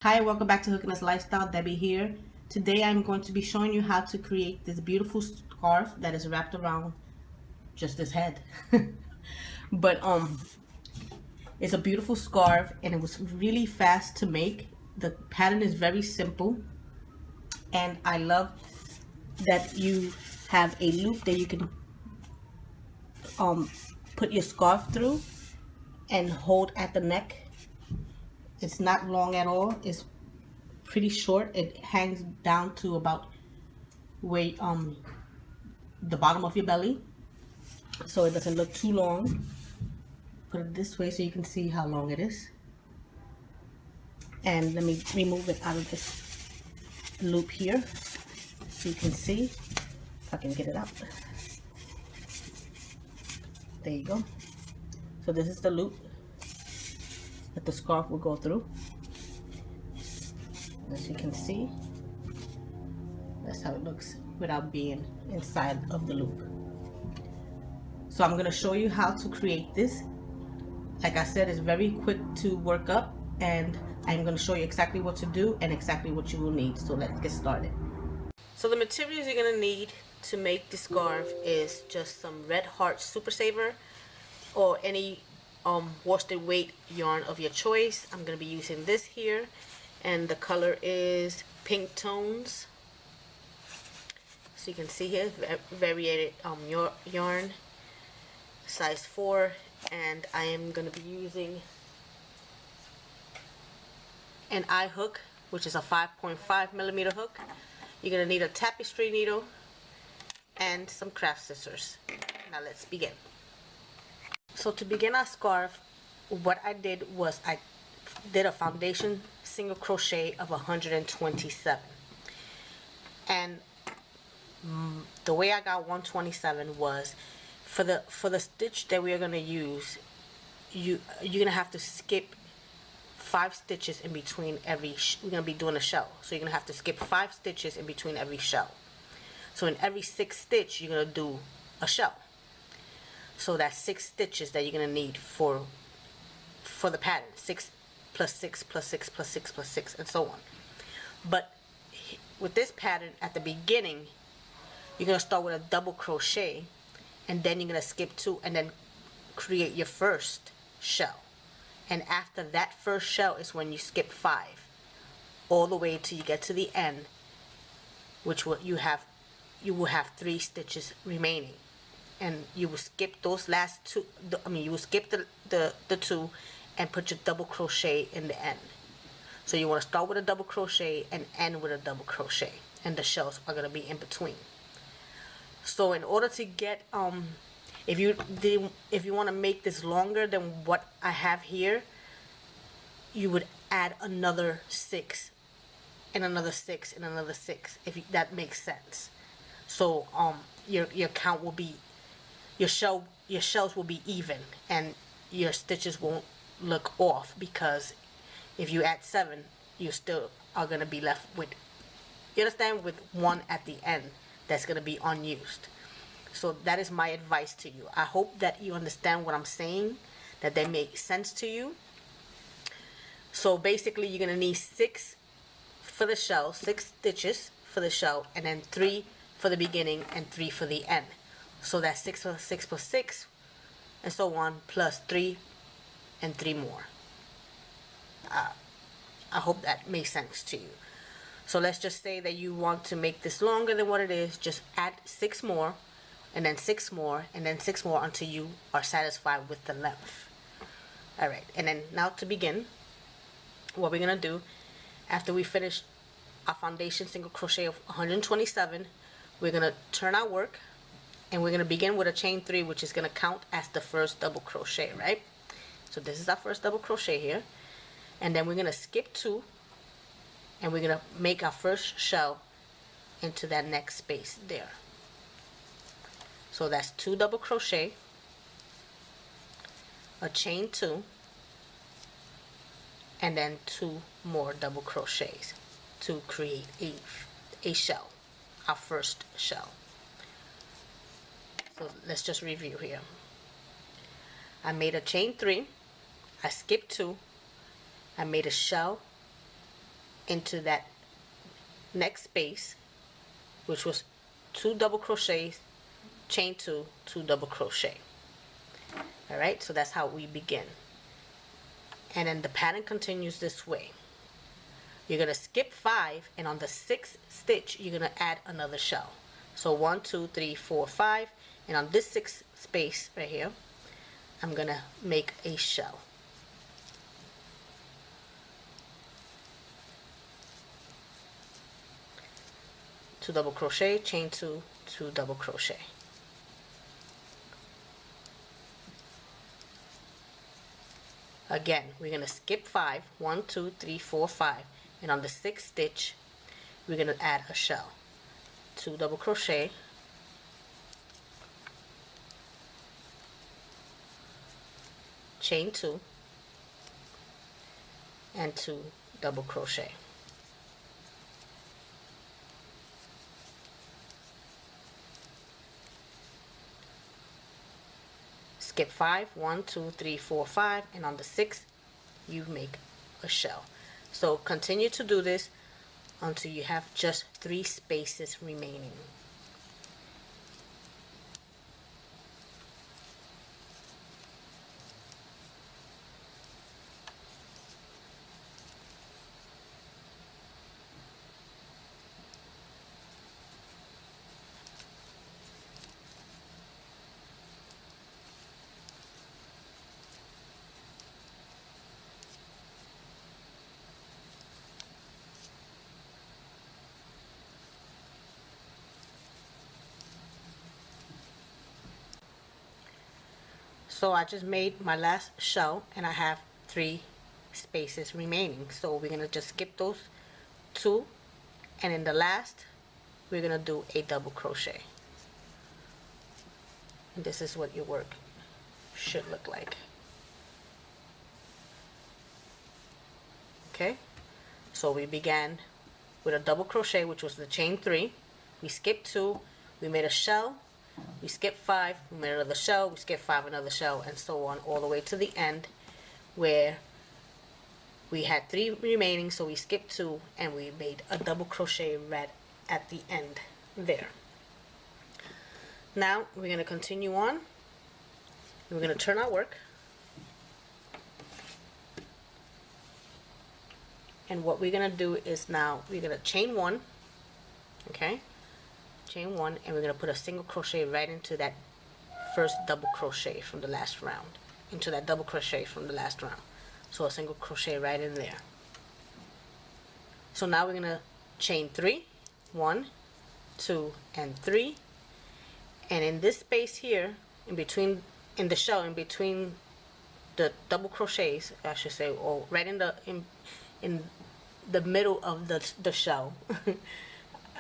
Hi, welcome back to Hooking Us Lifestyle. Debbie here. Today I'm going to be showing you how to create this beautiful scarf that is wrapped around just this head. but it's a beautiful scarf and it was really fast to make. The pattern is very simple and I love that you have a loop that you can um put your scarf through and hold at the neck. It's not long at all. It's pretty short. It hangs down to about where the bottom of your belly, so it doesn't look too long. Put it this way so you can see how long it is. And let me remove it out of this loop here so you can see if I can get it out. There you go. So this is the loop that the scarf will go through. As you can see, that's how it looks without being inside of the loop. So I'm going to show you how to create this. Like I said, it's very quick to work up, and I'm going to show you exactly what to do and exactly what you will need. So let's get started. So the materials you're going to need to make this scarf is just some Red Heart Super Saver or any worsted weight yarn of your choice. I'm going to be using this here, and the color is Pink Tones. So you can see here, variated yarn, size 4, and I am going to be using an eye hook, which is a 5.5 millimeter hook. You're going to need a tapestry needle and some craft scissors. Now let's begin. So to begin our scarf, what I did was I did a foundation single crochet of 127, and the way I got 127 was for the stitch that we are going to use, you're going to have to skip 5 stitches in between every we're going to be doing a shell, so you're going to have to skip 5 stitches in between every shell. So in every 6th stitch you're going to do a shell. So that's 6 stitches that you're going to need for the pattern. 6 plus 6 plus 6 plus 6 plus 6 and so on. But with this pattern, at the beginning you're going to start with a double crochet, and then you're going to skip 2 and then create your first shell. And after that first shell is when you skip 5 all the way till you get to the end, which you will have 3 stitches remaining, and you will skip those last 2. You will skip the 2 and put your double crochet in the end. So you want to start with a double crochet and end with a double crochet, and the shells are going to be in between. So in order to get if you want to make this longer than what I have here, you would add another 6 and another 6 and another 6, if that makes sense. So your count will be, your shells will be even, and your stitches won't look off, because if you add 7, you still are going to be left with, you understand, with 1 at the end that's going to be unused. So that is my advice to you. I hope that you understand what I'm saying, that they make sense to you. So basically you're going to need 6 for the shell, 6 stitches for the shell, and then 3 for the beginning and 3 for the end. So that's 6 plus 6 plus 6 and so on, plus 3 and 3 more. I hope that makes sense to you. So let's just say that you want to make this longer than what it is. Just add 6 more, and then 6 more, and then 6 more until you are satisfied with the length. Alright, and then now to begin, what we're going to do, after we finish our foundation single crochet of 127, we're going to turn our work, and we're going to begin with a chain 3, which is going to count as the first double crochet, right? So this is our first double crochet here, and then we're going to skip 2, and we're going to make our first shell into that next space there. So that's 2 double crochet, a chain 2, and then 2 more double crochets to create a shell, our first shell. So let's just review here. I made a chain 3, I skipped 2, I made a shell, into that next space, which was 2 double crochets, chain 2, 2 double crochet. Alright, so that's how we begin. And then the pattern continues this way. You're going to skip 5, and on the 6th stitch you're going to add another shell. So 1, 2, 3, 4, 5, and on this 6th space right here I'm going to make a shell. Two double crochet, chain 2, 2 double crochet. Again, we're going to skip 5, 1, 2, 3, 4, 5, and on the 6th stitch we're going to add a shell. 2 double crochet, chain 2, and 2 double crochet. Skip 5, 1, 2, 3, 4, 5, and on the 6th you make a shell. So continue to do this until you have just 3 spaces remaining. So I just made my last shell and I have 3 spaces remaining. So we're going to just skip those 2, and in the last we're going to do a double crochet. And this is what your work should look like. Okay, so we began with a double crochet, which was the chain 3. We skipped 2, we made a shell. We skip 5, we made another shell, we skip 5, another shell, and so on all the way to the end where we had 3 remaining, so we skipped 2 and we made a double crochet right at the end there. Now we're going to continue on. We're going to turn our work, and what we're going to do is now we're going to chain 1, okay, chain 1, and we're going to put a single crochet right into that first double crochet from the last round, into that double crochet from the last round. So a single crochet right in there. So now we're going to chain 3, 1, 2, and 3, and in this space here, in between, in the shell, in between the double crochets, I should say, or right in the middle of the shell.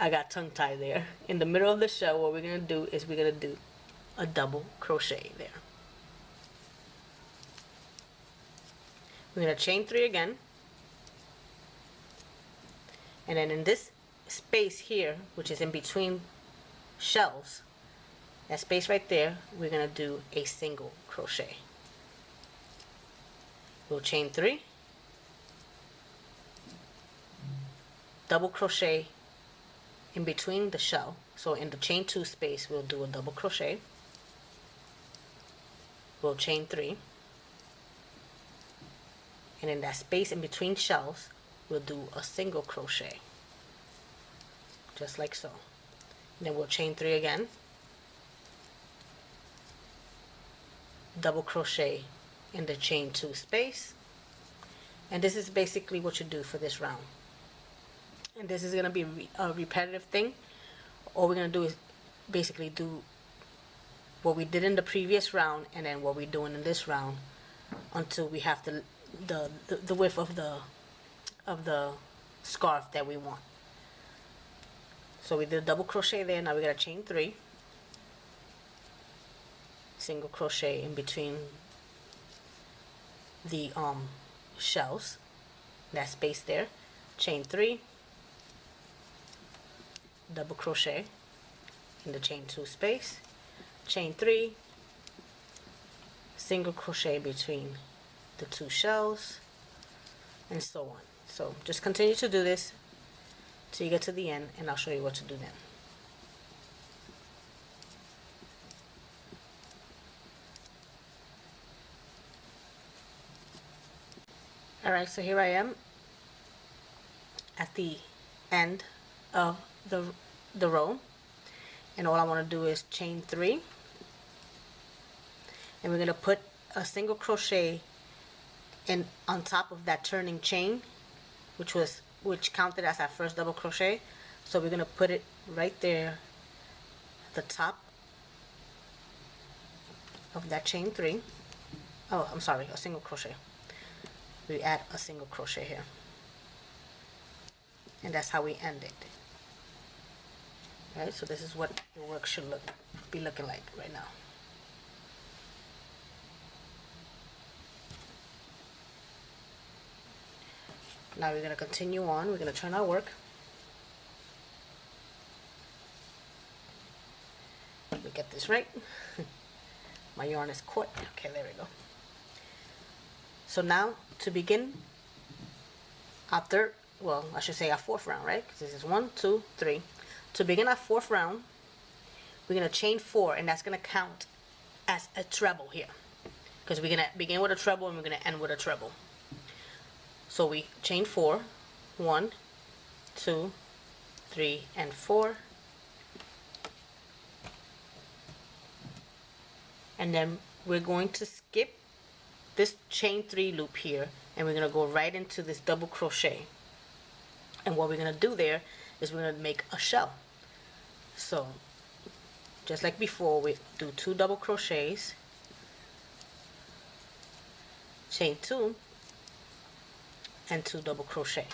I got tongue-tied there. In the middle of the shell, what we're going to do is we're going to do a double crochet there. We're going to chain 3 again. And then in this space here, which is in between shells, that space right there, we're going to do a single crochet. We'll chain 3, double crochet in between the shell. So in the chain 2 space we'll do a double crochet, we'll chain 3, and in that space in between shells we'll do a single crochet, just like so. Then we'll chain 3 again, double crochet in the chain 2 space, and this is basically what you do for this round. And this is going to be a repetitive thing. All we're going to do is basically do what we did in the previous round and then what we're doing in this round until we have the width of the scarf that we want. So we did a double crochet there. Now we're going to chain 3, single crochet in between the shells, that space there, chain 3, double crochet in the chain 2 space, chain 3, single crochet between the 2 shells, and so on. So just continue to do this till you get to the end, and I'll show you what to do then. Alright, so here I am at the end of the row, and all I want to do is chain 3, and we're going to put a single crochet in on top of that turning chain, which counted as our first double crochet. So we're going to put it right there at the top of that chain 3. Oh, I'm sorry, a single crochet. We add a single crochet here, and that's how we end it. Alright, so this is what your work should be looking like right now. Now we're going to continue on. We're going to turn our work. Let me get this right. My yarn is caught. Okay, there we go. So now to begin our third, well, I should say our fourth round, right? Because this is 1, 2, 3. To begin our fourth round, we're going to chain 4, and that's going to count as a treble here. Because we're going to begin with a treble and we're going to end with a treble. So we chain 4, 1, 2, 3, and 4. And then we're going to skip this chain 3 loop here, and we're going to go right into this double crochet. And what we're going to do there is we're going to make a shell. So just like before, we do 2 double crochets, chain 2, and 2 double crochet.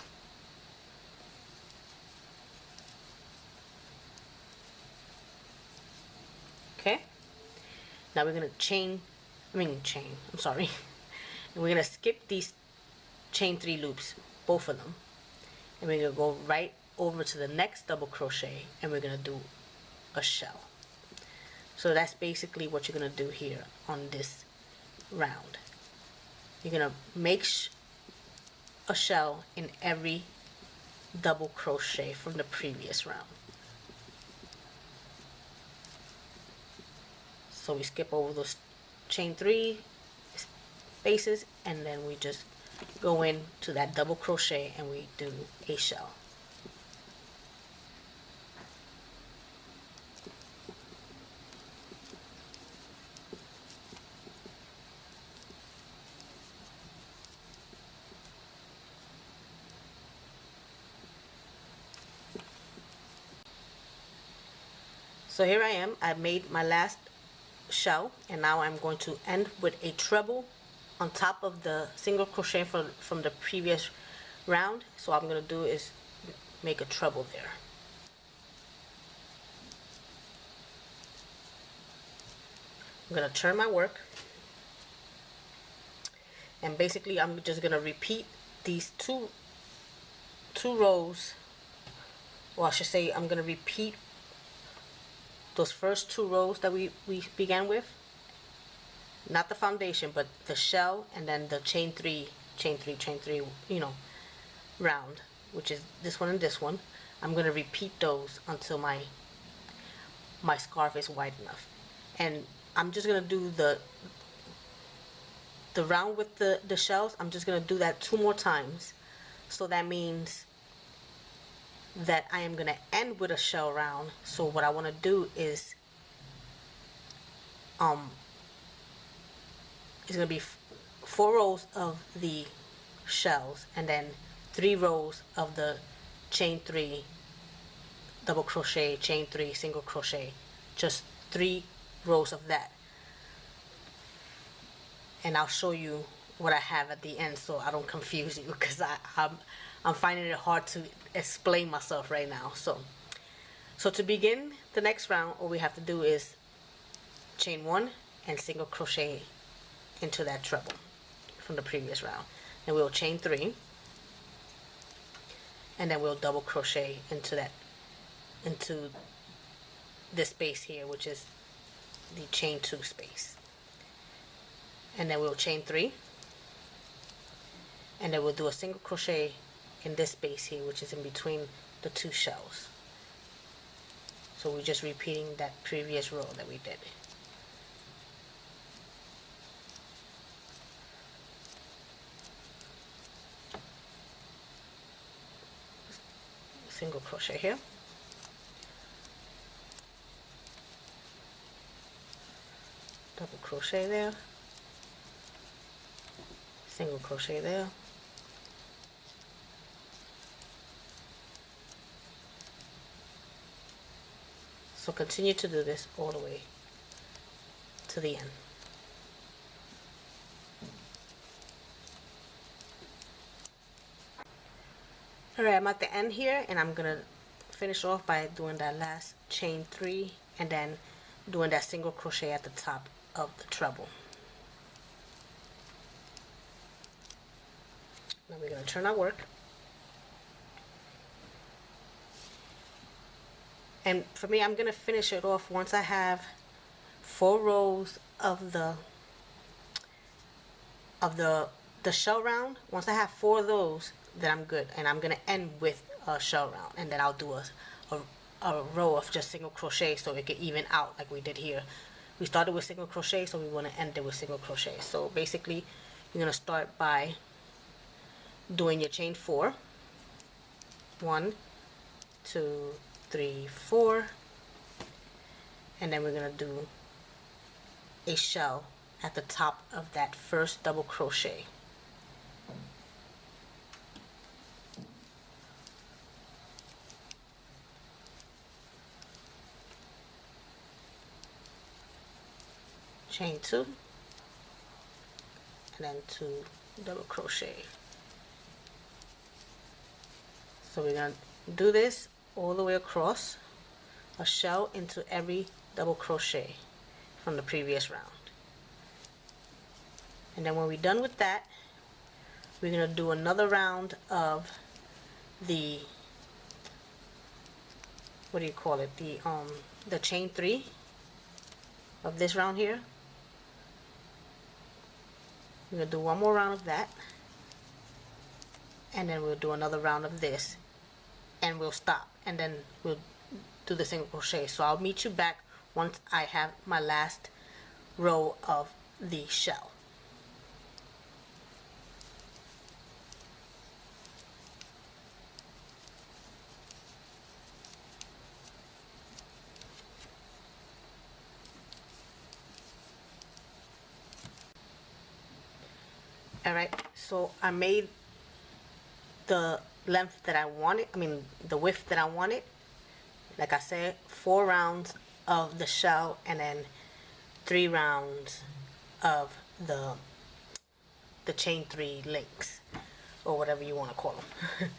Okay, now we're going to I'm sorry, and we're going to skip these chain 3 loops, both of them, and we're going to go right over to the next double crochet, and we're going to do a shell. So that's basically what you're going to do here on this round. You're going to make a shell in every double crochet from the previous round. So we skip over those chain 3 spaces, and then we just go into that double crochet and we do a shell. So here I am, I made my last shell, and now I'm going to end with a treble on top of the single crochet from the previous round. So what I'm going to do is make a treble there. I'm going to turn my work, and basically I'm just going to repeat these two rows, or I should say I'm going to repeat those first 2 rows that we began with, not the foundation, but the shell, and then the chain 3, you know, round, which is this one and this one. I'm going to repeat those until my scarf is wide enough, and I'm just going to do the round with the shells. I'm just going to do that 2 more times. So that means that I am going to end with a shell round. So what I want to do is it's going to be 4 rows of the shells, and then 3 rows of the chain 3 double crochet, chain 3 single crochet, just 3 rows of that. And I'll show you what I have at the end so I don't confuse you, because I'm finding it hard to explain myself right now. So to begin the next round, all we have to do is chain 1 and single crochet into that treble from the previous round. And we'll chain 3, and then we'll double crochet into this space here, which is the chain 2 space. And then we'll chain 3, and then we'll do a single crochet in this space here, which is in between the two shells. So we're just repeating that previous row that we did. Single crochet here, double crochet there, single crochet there, so continue to do this all the way to the end. Alright, I'm at the end here, and I'm gonna finish off by doing that last chain 3 and then doing that single crochet at the top of the treble. Now we're gonna turn our work, and for me, I'm gonna finish it off once I have 4 rows of the shell round. Once I have 4 of those, then I'm good, and I'm gonna end with a shell round, and then I'll do a row of just single crochet so it can even out like we did here. We started with single crochet, so we want to end it with single crochet. So basically you're gonna start by doing your chain 4, 1, 2, 3, 4, and then we're gonna do a shell at the top of that first double crochet. Chain 2, and then 2 double crochet. So we're going to do this all the way across, a shell into every double crochet from the previous round. And then when we're done with that, we're going to do another round of the, what do you call it, the chain 3 of this round here. We're going to do one more round of that, and then we'll do another round of this, and we'll stop, and then we'll do the single crochet. So I'll meet you back once I have my last row of the shell. Alright, so I made the length that I wanted, the width that I wanted. Like I said, 4 rounds of the shell and then 3 rounds of the chain 3 links, or whatever you want to call them.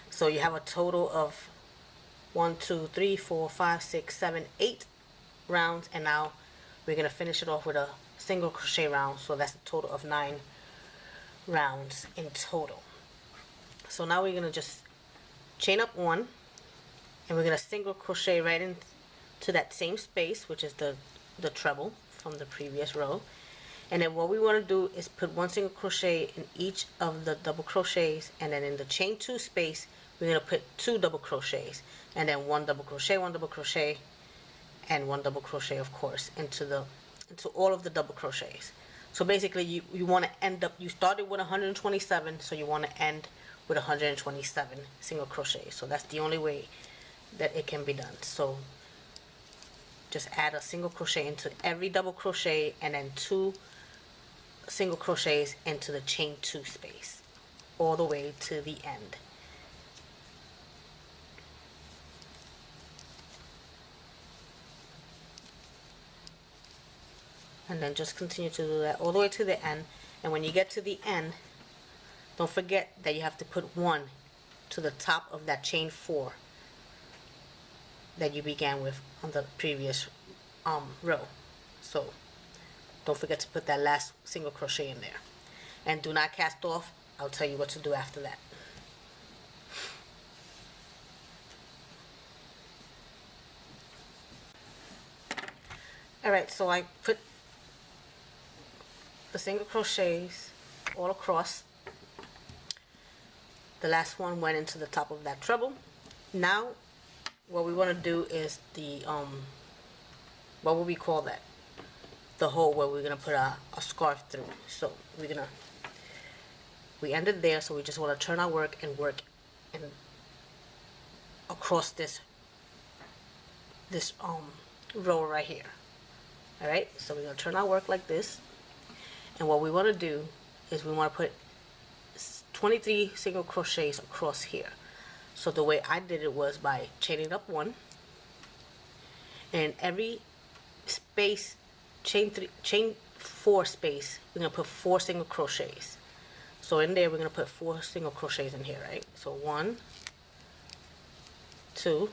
So you have a total of 1, 2, 3, 4, 5, 6, 7, 8 rounds, and now we're going to finish it off with a single crochet round, so that's a total of 9 rounds in total. So now we're going to just chain up 1, and we're going to single crochet right into that same space, which is the treble from the previous row. And then what we want to do is put 1 single crochet in each of the double crochets, and then in the chain 2 space we're going to put 2 double crochets, and then 1 double crochet, 1 double crochet, and 1 double crochet, of course, into all of the double crochets. So basically you want to end up, you started with 127, so you want to end with 127 single crochets. So that's the only way that it can be done. So just add a single crochet into every double crochet, and then 2 single crochets into the chain 2 space all the way to the end. And then just continue to do that all the way to the end. And when you get to the end, don't forget that you have to put 1 to the top of that chain 4 that you began with on the previous row. So don't forget to put that last single crochet in there. And do not cast off. I'll tell you what to do after that. Alright, so I put the single crochets all across the last one went into the top of that treble. Now what we want to do is the what would we call that, the hole where we're gonna put a scarf through. So we ended there, so we just want to turn our work and across this row right here. All right, so we're gonna turn our work like this, and what we want to do is we want to put 23 single crochets across here. So the way I did it was by chaining up one, and every space, chain 4 space, we're gonna put 4 single crochets. So in there we're gonna put 4 single crochets in here, right? So 1, 2,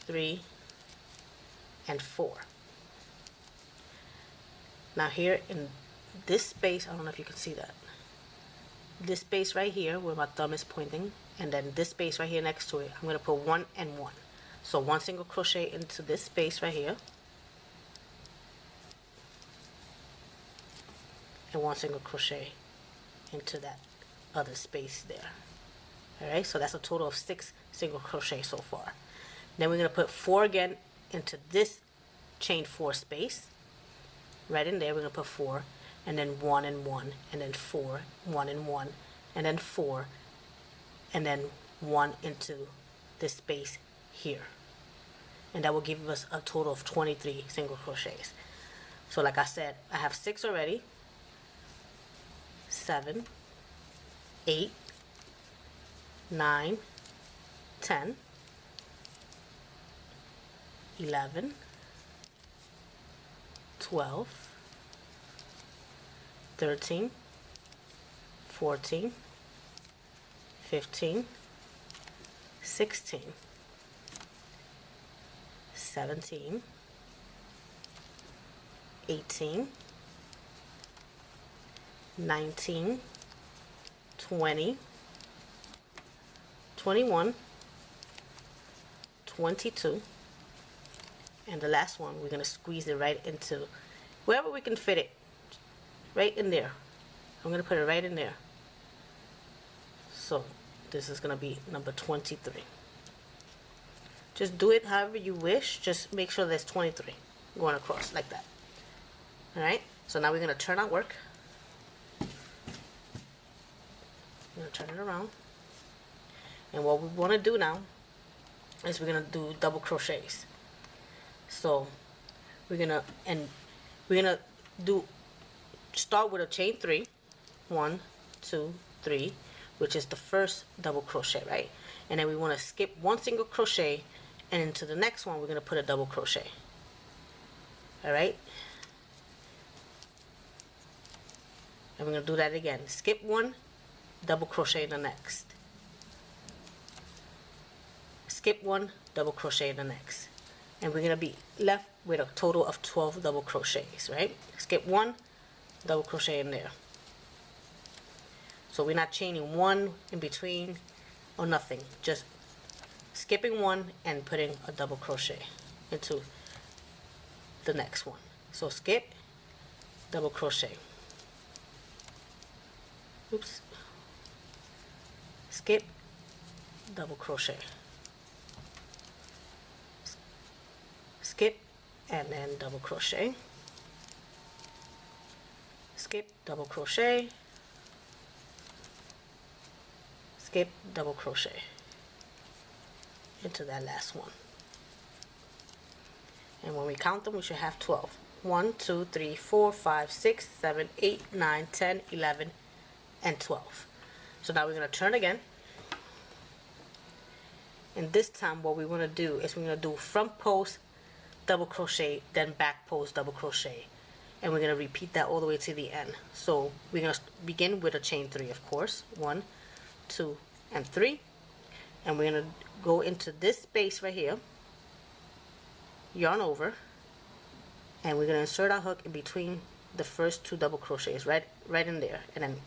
3, and 4. Now here in this space, I don't know if you can see that, this space right here where my thumb is pointing, and then this space right here next to it, I'm going to put 1 and 1. So 1 single crochet into this space right here, and 1 single crochet into that other space there. Alright, so that's a total of 6 single crochet so far. Then we're going to put 4 again into this chain 4 space. Right in there we're going to put 4, and then 1 and 1, and then 4, 1 and 1, and then 4, and then 1 into this space here. And that will give us a total of 23 single crochets. So like I said, I have 6 already, 7, 8, 9, 10, 11, 12, 13, 14, 15, 16, 17, 18, 19, 20, 21, 22, and the last one we're going to squeeze it right into wherever we can fit it, right in there. I'm going to put it right in there. So this is going to be number 23. Just do it however you wish, just make sure there's 23 going across like that. Alright, so now we're going to turn our work. I'm going to turn it around, and what we want to do now is we're going to do double crochets. So we're gonna start with a chain 3, 1, 2, 3, which is the first double crochet, right? And then we want to skip 1 single crochet, and into the next one we're gonna put a double crochet. All right, and we're gonna do that again. Skip 1, double crochet in the next. Skip 1, double crochet in the next. And we're going to be left with a total of 12 double crochets, right? Skip 1, double crochet in there. So we're not chaining 1 in between or nothing. Just skipping 1 and putting a double crochet into the next one. So skip, double crochet. Oops. Skip, double crochet. Skip, and then double crochet. Skip, double crochet. Skip, double crochet into that last one. And when we count them, we should have 12. 1, 2, 3, 4, 5, 6, 7, 8, 9, 10, 11, and 12. So now we're going to turn again. And this time what we want to do is we're going to do front post double crochet, then back post double crochet, and we're going to repeat that all the way to the end. So we're going to begin with a chain 3, of course, 1, 2, and 3, and we're going to go into this space right here, yarn over, and we're going to insert our hook in between the first 2 double crochets right in there, and then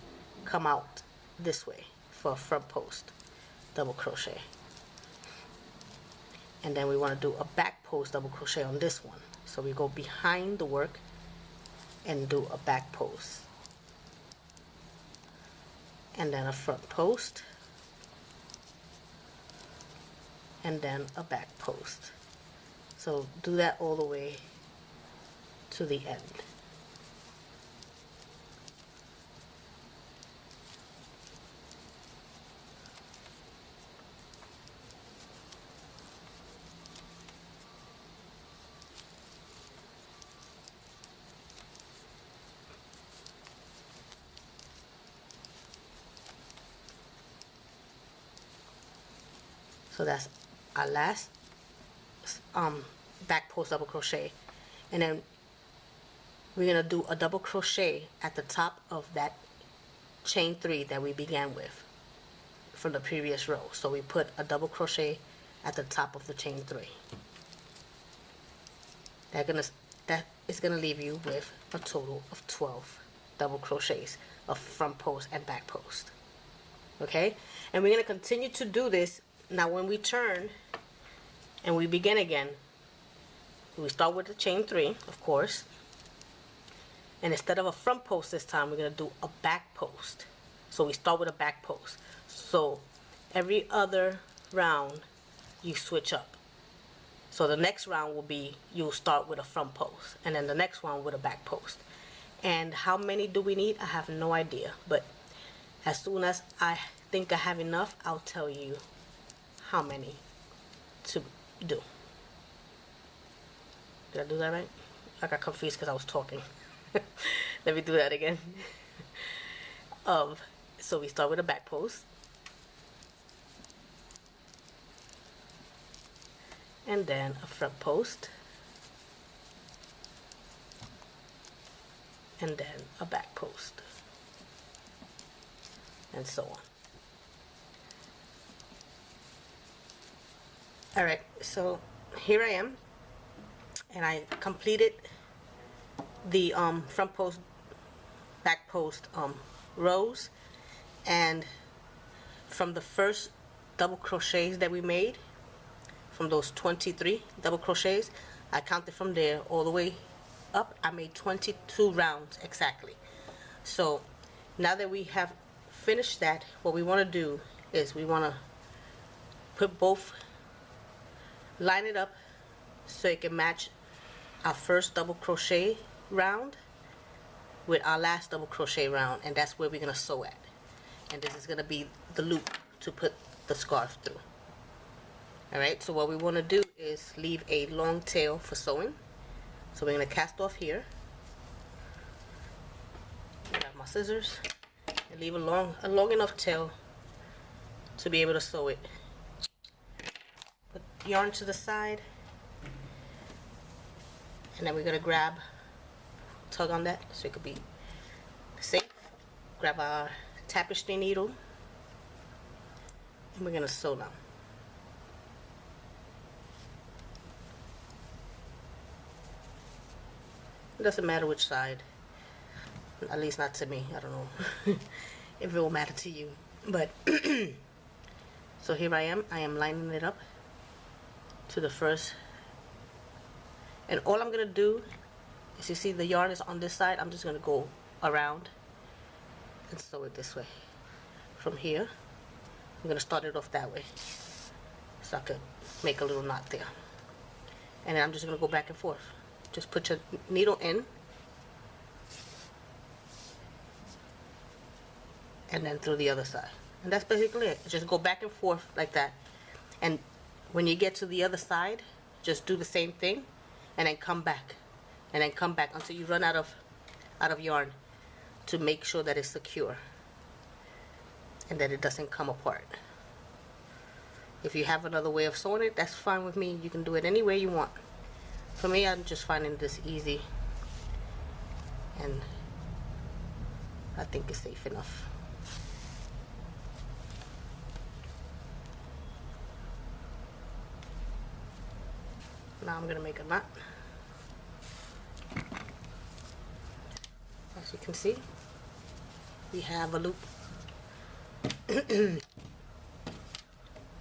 come out this way for a front post double crochet. And then we want to do a back post double crochet on this one. So we go behind the work and do a back post. and then a front post, and then a back post. So do that all the way to the end. So that's our last back post double crochet, and then we're gonna do a double crochet at the top of that chain 3 that we began with from the previous row. So we put a double crochet at the top of the chain 3. That is gonna leave you with a total of 12 double crochets of front post and back post. Okay, and we're gonna continue to do this. Now when we turn and we begin again, we start with the chain 3, of course, and instead of a front post this time, we're going to do a back post. So we start with a back post. So every other round you switch up. So the next round will be, you'll start with a front post, and then the next one with a back post. And how many do we need? I have no idea, but as soon as I think I have enough, I'll tell you how many to do. Did I do that right? I got confused because I was talking. Let me do that again. So we start with a back post, and then a front post, and then a back post, and so on. Alright, so here I am, and I completed the front post, back post rows, and from the first double crochets that we made, from those 23 double crochets, I counted from there all the way up. I made 22 rounds exactly. So now that we have finished that, what we want to do is we want to put both, line it up so it can match our first double crochet round with our last double crochet round, and that's where we're going to sew at. And this is going to be the loop to put the scarf through. Alright, so what we want to do is leave a long tail for sewing. So we're going to cast off here. Grab my scissors and leave a long enough tail to be able to sew it. Put yarn to the side, and then we're going to grab, tug on that so it could be safe. Grab our tapestry needle, and we're going to sew now. It doesn't matter which side, at least not to me. I don't know if it will matter to you, but so here I am lining it up to the first, and all I'm gonna do is, you see the yarn is on this side, I'm just gonna go around and sew it this way. From here I'm gonna start it off that way so I could make a little knot there, and then I'm just gonna go back and forth. Just put your needle in, and then through the other side, and that's basically it. Just go back and forth like that, and when you get to the other side, just do the same thing, and then come back, and then come back until you run out of yarn, to make sure that it's secure and that it doesn't come apart. If you have another way of sewing it, that's fine with me. You can do it any way you want. For me, I'm just finding this easy, and I think it's safe enough. Now I'm going to make a knot. As you can see, we have a loop.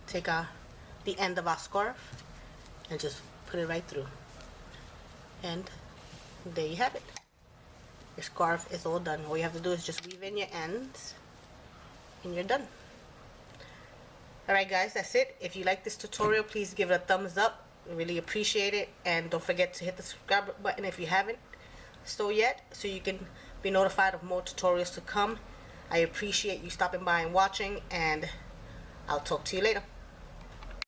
Take the end of our scarf and just put it right through. And there you have it. Your scarf is all done. All you have to do is just weave in your ends and you're done. Alright guys, that's it. If you like this tutorial, please give it a thumbs up. I really appreciate it, and don't forget to hit the subscribe button if you haven't so yet, so you can be notified of more tutorials to come. I appreciate you stopping by and watching, and I'll talk to you later.